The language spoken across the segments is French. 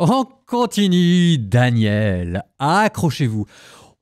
On continue, Daniel. Accrochez-vous.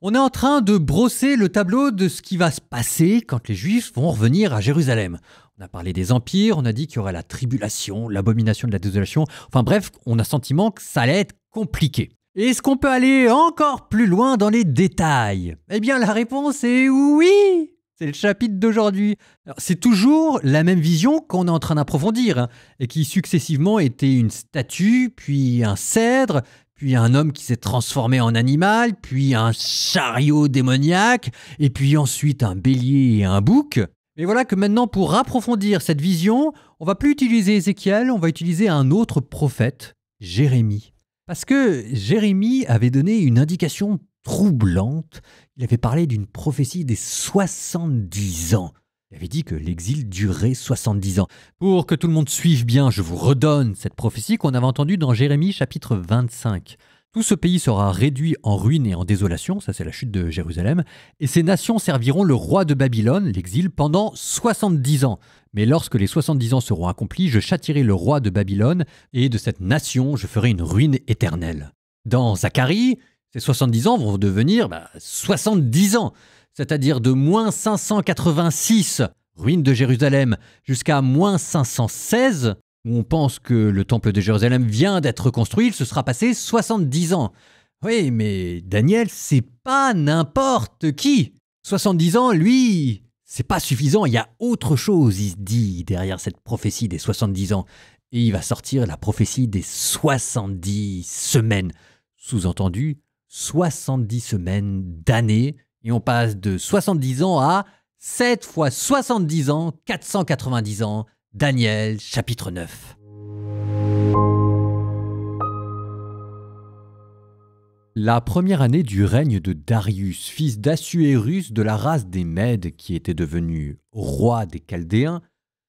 On est en train de brosser le tableau de ce qui va se passer quand les Juifs vont revenir à Jérusalem. On a parlé des empires, on a dit qu'il y aurait la tribulation, l'abomination de la désolation. Enfin bref, on a sentiment que ça allait être compliqué. Est-ce qu'on peut aller encore plus loin dans les détails? Eh bien, la réponse est oui! C'est le chapitre d'aujourd'hui. C'est toujours la même vision qu'on est en train d'approfondir, et qui successivement était une statue, puis un cèdre, puis un homme qui s'est transformé en animal, puis un chariot démoniaque, et puis ensuite un bélier et un bouc. Mais voilà que maintenant, pour approfondir cette vision, on va plus utiliser Ézéchiel, on va utiliser un autre prophète, Jérémie. Parce que Jérémie avait donné une indication troublante. Il avait parlé d'une prophétie des 70 ans. Il avait dit que l'exil durait 70 ans. Pour que tout le monde suive bien, je vous redonne cette prophétie qu'on avait entendue dans Jérémie chapitre 25. Tout ce pays sera réduit en ruine et en désolation, ça c'est la chute de Jérusalem, et ces nations serviront le roi de Babylone, l'exil, pendant 70 ans. Mais lorsque les 70 ans seront accomplis, je châtierai le roi de Babylone, et de cette nation je ferai une ruine éternelle. Dans Zacharie, ces 70 ans vont devenir 70 ans, c'est-à-dire de moins 586, ruine de Jérusalem, jusqu'à moins 516, où on pense que le temple de Jérusalem vient d'être reconstruit, il se sera passé 70 ans. Oui, mais Daniel, c'est pas n'importe qui. 70 ans, lui, c'est pas suffisant, il y a autre chose, il se dit, derrière cette prophétie des 70 ans. Et il va sortir la prophétie des 70 semaines. Sous-entendu, 70 semaines d'années, et on passe de 70 ans à 7 fois 70 ans, 490 ans, Daniel, chapitre 9. La première année du règne de Darius, fils d'Assuérus de la race des Mèdes, qui était devenu roi des Chaldéens,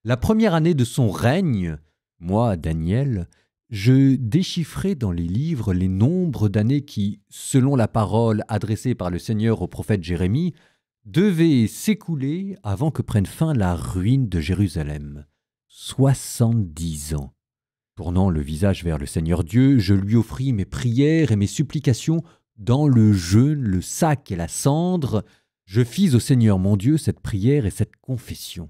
la première année de son règne, moi, Daniel, je déchiffrai dans les livres les nombres d'années qui, selon la parole adressée par le Seigneur au prophète Jérémie, devaient s'écouler avant que prenne fin la ruine de Jérusalem. 70 ans. Tournant le visage vers le Seigneur Dieu, je lui offris mes prières et mes supplications dans le jeûne, le sac et la cendre. Je fis au Seigneur mon Dieu cette prière et cette confession.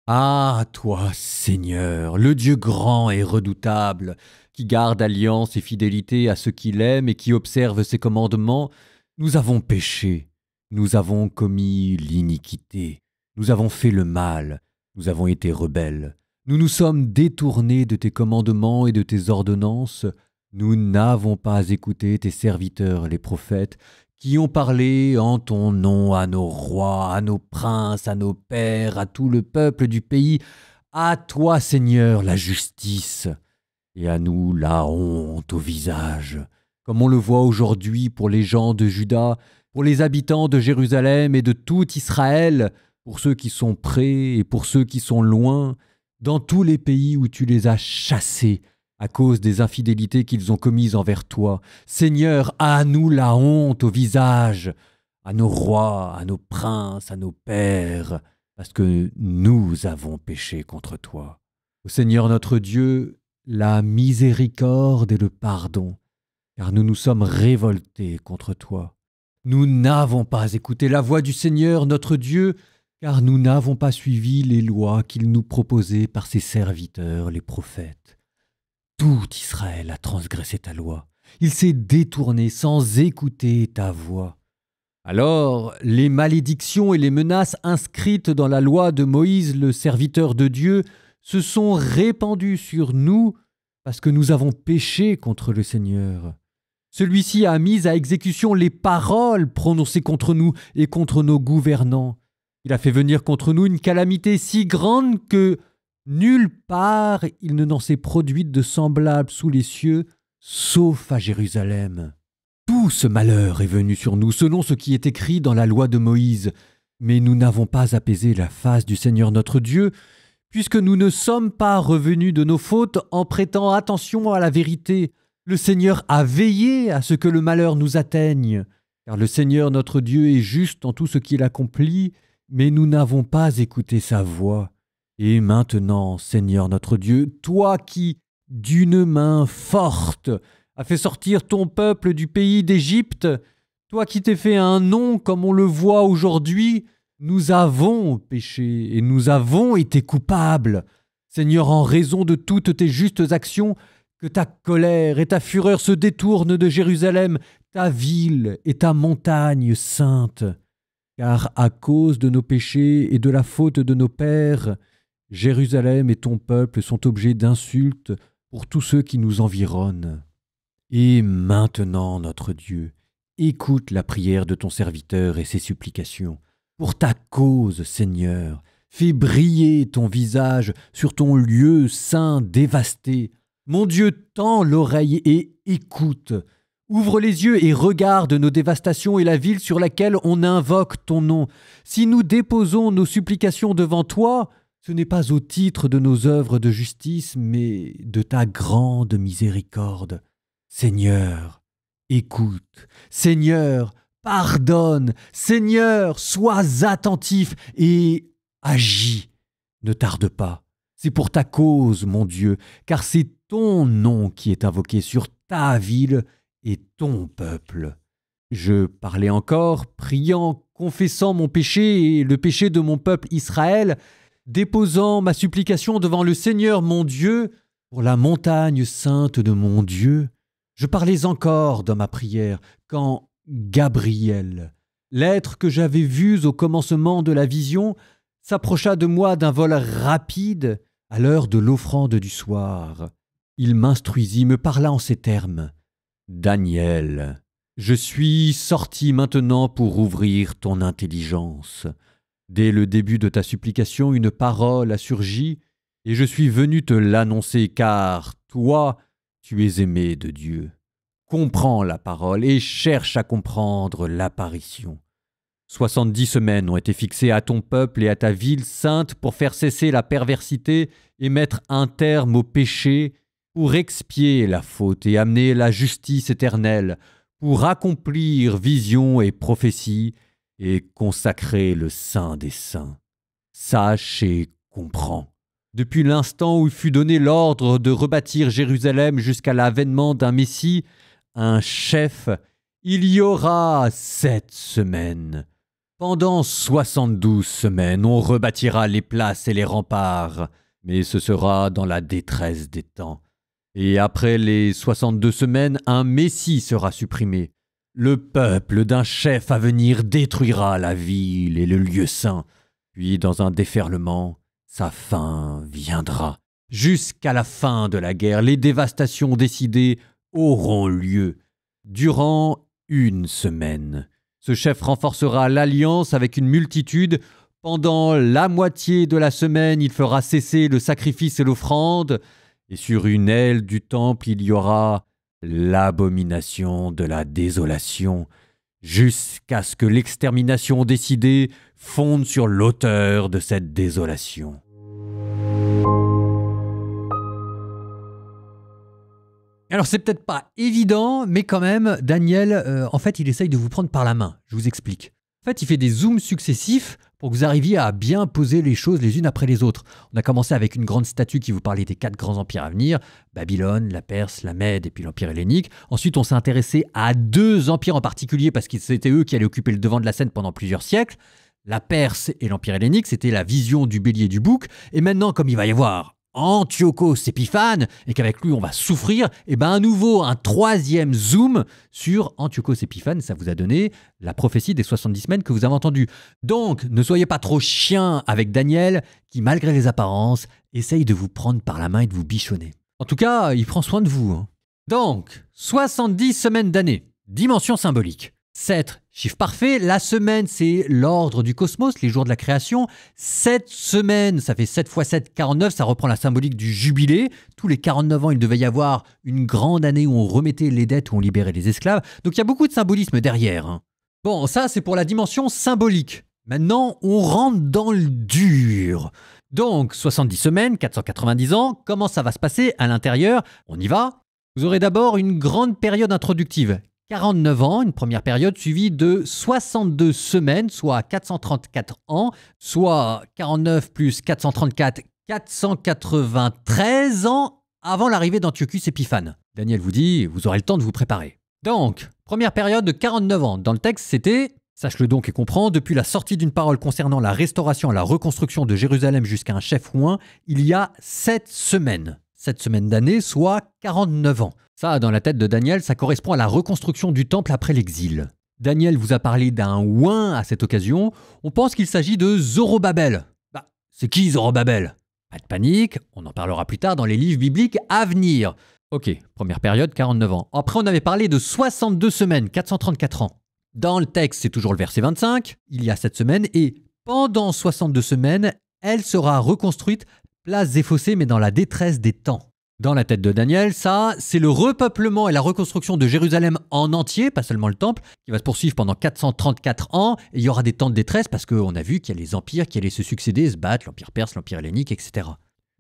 Ah, toi, Seigneur, le Dieu grand et redoutable, qui garde alliance et fidélité à ceux qu'il aime et qui observe ses commandements, nous avons péché, nous avons commis l'iniquité, nous avons fait le mal, nous avons été rebelles, nous nous sommes détournés de tes commandements et de tes ordonnances, nous n'avons pas écouté tes serviteurs les prophètes, qui ont parlé en ton nom à nos rois, à nos princes, à nos pères, à tout le peuple du pays. À toi, Seigneur, la justice, et à nous la honte au visage, comme on le voit aujourd'hui pour les gens de Juda, pour les habitants de Jérusalem et de tout Israël, pour ceux qui sont près et pour ceux qui sont loin, dans tous les pays où tu les as chassés, à cause des infidélités qu'ils ont commises envers toi. Seigneur, à nous la honte au visage, à nos rois, à nos princes, à nos pères, parce que nous avons péché contre toi. Ô Seigneur notre Dieu, la miséricorde et le pardon, car nous nous sommes révoltés contre toi. Nous n'avons pas écouté la voix du Seigneur notre Dieu, car nous n'avons pas suivi les lois qu'il nous proposait par ses serviteurs, les prophètes. Tout Israël a transgressé ta loi. Il s'est détourné sans écouter ta voix. Alors, les malédictions et les menaces inscrites dans la loi de Moïse, le serviteur de Dieu, se sont répandues sur nous parce que nous avons péché contre le Seigneur. Celui-ci a mis à exécution les paroles prononcées contre nous et contre nos gouvernants. Il a fait venir contre nous une calamité si grande que nulle part il ne n'en s'est produite de semblable sous les cieux, sauf à Jérusalem. Tout ce malheur est venu sur nous selon ce qui est écrit dans la loi de Moïse, mais nous n'avons pas apaisé la face du Seigneur notre Dieu, puisque nous ne sommes pas revenus de nos fautes en prêtant attention à la vérité. Le Seigneur a veillé à ce que le malheur nous atteigne, car le Seigneur notre Dieu est juste en tout ce qu'il accomplit, mais nous n'avons pas écouté sa voix. Et maintenant, Seigneur notre Dieu, toi qui, d'une main forte, a fait sortir ton peuple du pays d'Égypte, toi qui t'es fait un nom comme on le voit aujourd'hui, nous avons péché et nous avons été coupables. Seigneur, en raison de toutes tes justes actions, que ta colère et ta fureur se détournent de Jérusalem, ta ville et ta montagne sainte. Car à cause de nos péchés et de la faute de nos pères, Jérusalem et ton peuple sont objets d'insultes pour tous ceux qui nous environnent. Et maintenant, notre Dieu, écoute la prière de ton serviteur et ses supplications. Pour ta cause, Seigneur, fais briller ton visage sur ton lieu saint dévasté. Mon Dieu, tends l'oreille et écoute. Ouvre les yeux et regarde nos dévastations et la ville sur laquelle on invoque ton nom. Si nous déposons nos supplications devant toi, ce n'est pas au titre de nos œuvres de justice, mais de ta grande miséricorde. Seigneur, écoute. Seigneur, pardonne. Seigneur, sois attentif et agis. Ne tarde pas. C'est pour ta cause, mon Dieu, car c'est ton nom qui est invoqué sur ta ville et ton peuple. Je parlais encore, priant, confessant mon péché et le péché de mon peuple Israël, déposant ma supplication devant le Seigneur mon Dieu, pour la montagne sainte de mon Dieu. Je parlais encore dans ma prière, quand Gabriel, l'être que j'avais vu au commencement de la vision, s'approcha de moi d'un vol rapide à l'heure de l'offrande du soir. Il m'instruisit, me parla en ces termes. « Daniel, je suis sorti maintenant pour ouvrir ton intelligence. Dès le début de ta supplication, une parole a surgi, et je suis venu te l'annoncer, car toi, tu es aimé de Dieu. Comprends la parole et cherche à comprendre l'apparition. 70 semaines ont été fixées à ton peuple et à ta ville sainte pour faire cesser la perversité et mettre un terme au péché, pour expier la faute et amener la justice éternelle, pour accomplir vision et prophétie et consacrer le Saint des Saints. Sache et comprends. Depuis l'instant où il fut donné l'ordre de rebâtir Jérusalem jusqu'à l'avènement d'un Messie, un chef, il y aura 7 semaines. Pendant 72 semaines, on rebâtira les places et les remparts, mais ce sera dans la détresse des temps. Et après les 62 semaines, un Messie sera supprimé. Le peuple d'un chef à venir détruira la ville et le lieu saint. Puis, dans un déferlement, sa fin viendra. Jusqu'à la fin de la guerre, les dévastations décidées auront lieu. Durant 1 semaine, ce chef renforcera l'alliance avec une multitude. Pendant la moitié de la semaine, il fera cesser le sacrifice et l'offrande. Et sur une aile du temple, il y aura l'abomination de la désolation, jusqu'à ce que l'extermination décidée fonde sur l'auteur de cette désolation. Alors c'est peut-être pas évident, mais quand même, Daniel, en fait, il essaye de vous prendre par la main. Je vous explique. En fait, il fait des zooms successifs pour que vous arriviez à bien poser les choses les unes après les autres. On a commencé avec une grande statue qui vous parlait des 4 grands empires à venir, Babylone, la Perse, la Mède et puis l'Empire hellénique. Ensuite, on s'est intéressé à 2 empires en particulier parce que c'était eux qui allaient occuper le devant de la scène pendant plusieurs siècles. La Perse et l'Empire hellénique, c'était la vision du bélier du bouc. Et maintenant, comme il va y avoir Antiochos Épiphane, et qu'avec lui on va souffrir, et bien à nouveau un 3e zoom sur Antiochos Épiphane, ça vous a donné la prophétie des 70 semaines que vous avez entendue. Donc ne soyez pas trop chien avec Daniel, qui malgré les apparences, essaye de vous prendre par la main et de vous bichonner. En tout cas, il prend soin de vous. Donc, 70 semaines d'année, dimension symbolique. 7, chiffre parfait. La semaine, c'est l'ordre du cosmos, les jours de la création. 7 semaines, ça fait 7 x 7, 49, ça reprend la symbolique du jubilé. Tous les 49 ans, il devait y avoir une grande année où on remettait les dettes, où on libérait les esclaves. Donc il y a beaucoup de symbolisme derrière. Bon, ça, c'est pour la dimension symbolique. Maintenant, on rentre dans le dur. Donc, 70 semaines, 490 ans, comment ça va se passer à l'intérieur? On y va. Vous aurez d'abord une grande période introductive. 49 ans, une première période suivie de 62 semaines, soit 434 ans, soit 49 plus 434, 493 ans avant l'arrivée d'Antiochus Épiphane. Daniel vous dit, vous aurez le temps de vous préparer. Donc, première période de 49 ans. Dans le texte, c'était, sache-le donc et comprends, depuis la sortie d'une parole concernant la restauration et la reconstruction de Jérusalem jusqu'à un chef ou un, il y a 7 semaines. 7 semaines d'année, soit 49 ans. Ça, dans la tête de Daniel, ça correspond à la reconstruction du temple après l'exil. Daniel vous a parlé d'un ouin à cette occasion. On pense qu'il s'agit de Zorobabel. Bah, c'est qui Zorobabel? Pas de panique, on en parlera plus tard dans les livres bibliques à venir. Ok, première période, 49 ans. Après, on avait parlé de 62 semaines, 434 ans. Dans le texte, c'est toujours le verset 25, il y a 7 semaines, et pendant 62 semaines, elle sera reconstruite, place des fossés, mais dans la détresse des temps. Dans la tête de Daniel, ça, c'est le repeuplement et la reconstruction de Jérusalem en entier, pas seulement le temple, qui va se poursuivre pendant 434 ans, et il y aura des temps de détresse parce qu'on a vu qu'il y a les empires qui allaient se succéder, se battre, l'empire perse, l'empire hellénique, etc.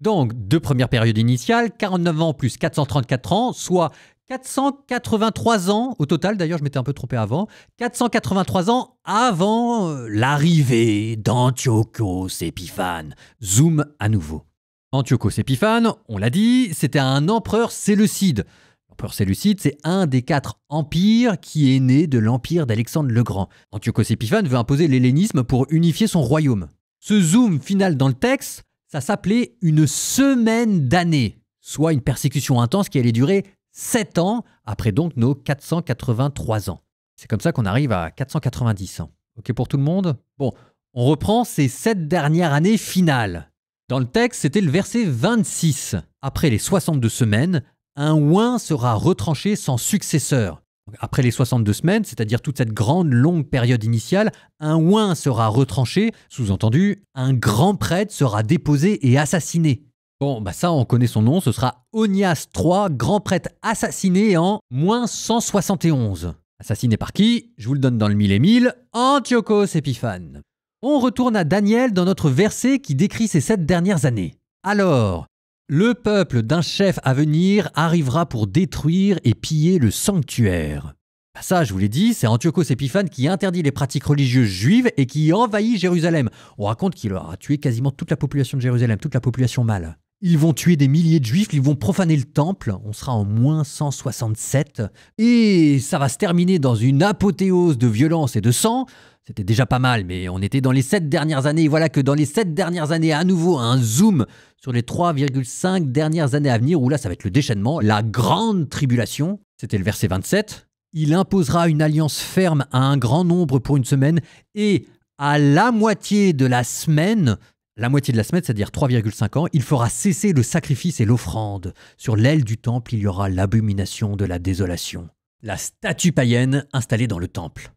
Donc, deux premières périodes initiales, 49 ans plus 434 ans, soit 483 ans au total, d'ailleurs je m'étais un peu trompé avant, 483 ans avant l'arrivée d'Antiochos Épiphane. Zoom à nouveau. Antiochos Épiphane, on l'a dit, c'était un empereur séleucide. L'empereur séleucide, c'est un des 4 empires qui est né de l'empire d'Alexandre le Grand. Antiochos Épiphane veut imposer l'hellénisme pour unifier son royaume. Ce zoom final dans le texte, ça s'appelait une semaine d'année, soit une persécution intense qui allait durer 7 ans, après donc nos 483 ans. C'est comme ça qu'on arrive à 490 ans. Ok pour tout le monde? Bon, on reprend ces 7 dernières années finales. Dans le texte, c'était le verset 26. Après les 62 semaines, un oin sera retranché sans successeur. Après les 62 semaines, c'est-à-dire toute cette grande longue période initiale, un oin sera retranché, sous-entendu, un grand prêtre sera déposé et assassiné. Bon, bah ça, on connaît son nom, ce sera Onias III, grand prêtre assassiné en moins 171. Assassiné par qui? Je vous le donne dans le mille et mille, Antiochos Épiphane. On retourne à Daniel dans notre verset qui décrit ces 7 dernières années. Alors, le peuple d'un chef à venir arrivera pour détruire et piller le sanctuaire. Ça, je vous l'ai dit, c'est Antiochos Épiphane qui interdit les pratiques religieuses juives et qui envahit Jérusalem. On raconte qu'il aura tué quasiment toute la population de Jérusalem, toute la population mâle. Ils vont tuer des milliers de juifs, ils vont profaner le temple, on sera en moins 167, et ça va se terminer dans une apothéose de violence et de sang. C'était déjà pas mal, mais on était dans les 7 dernières années, et voilà que dans les 7 dernières années, à nouveau, un zoom sur les 3,5 dernières années à venir, où là, ça va être le déchaînement, la grande tribulation. C'était le verset 27. Il imposera une alliance ferme à un grand nombre pour une semaine, et à la moitié de la semaine, c'est-à-dire 3,5 ans, il fera cesser le sacrifice et l'offrande. Sur l'aile du temple, il y aura l'abomination de la désolation. La statue païenne installée dans le temple.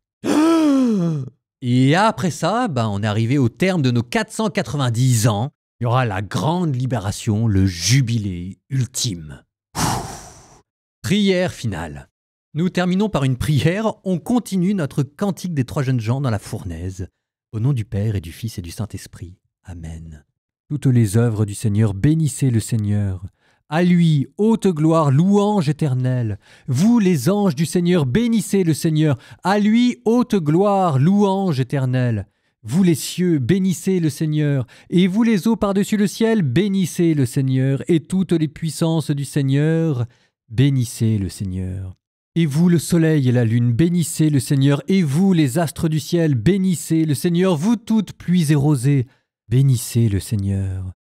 Et après ça, on est arrivé au terme de nos 490 ans. Il y aura la grande libération, le jubilé ultime. Prière finale. Nous terminons par une prière. On continue notre cantique des 3 jeunes gens dans la fournaise. Au nom du Père et du Fils et du Saint-Esprit. Amen. Toutes les œuvres du Seigneur, bénissez le Seigneur. À lui, haute gloire, louange éternelle. Vous, les anges du Seigneur, bénissez le Seigneur. À lui, haute gloire, louange éternelle. Vous, les cieux, bénissez le Seigneur. Et vous, les eaux par-dessus le ciel, bénissez le Seigneur. Et toutes les puissances du Seigneur, bénissez le Seigneur. Et vous, le soleil et la lune, bénissez le Seigneur. Et vous, les astres du ciel, bénissez le Seigneur. Vous toutes pluies et rosées, bénissez le Seigneur.